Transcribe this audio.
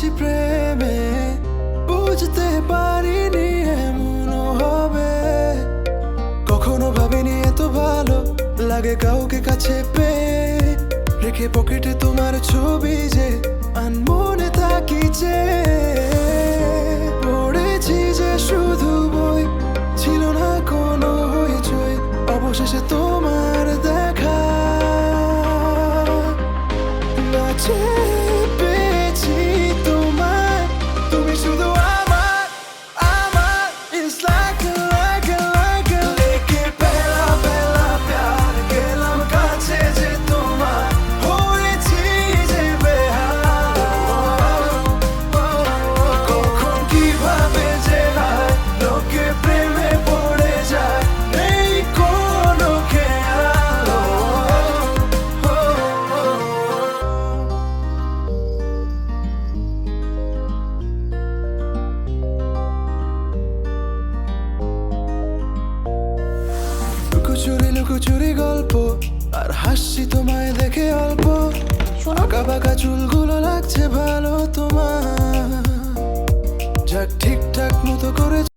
পড়েছি প্রেমে, বুঝতে পারিনি এমনও হবে। কখনো ভাবিনি এত ভালো লাগে কাউকে কাছে পেয়ে, রেখে পকেটে তোমার ছবি যে আনমনে থাকি যে। পড়েছি যে শুধু বই, ছিল না কোনো হইচই, অবশেষে তোমার দেখা কাছে পেয়েছি তোমায়। তুমি শুধু আমার, আমার It's like लेके पहला पहला प्यार গেলাম কাছে যে তোমার, হয়েছি যে বেহাল। কখন কিভাবে যে হয় লোকে প্রেমে পড়ে যায়, নেই কোনো খেয়াল। লুকোচুরি লুকোচুরি গল্প, আর হাসছি তোমায় দেখে অল্প। আঁকা বাঁকা চুলগুলো লাগছে ভালো তোমার, যাক ঠিকঠাক মতো করে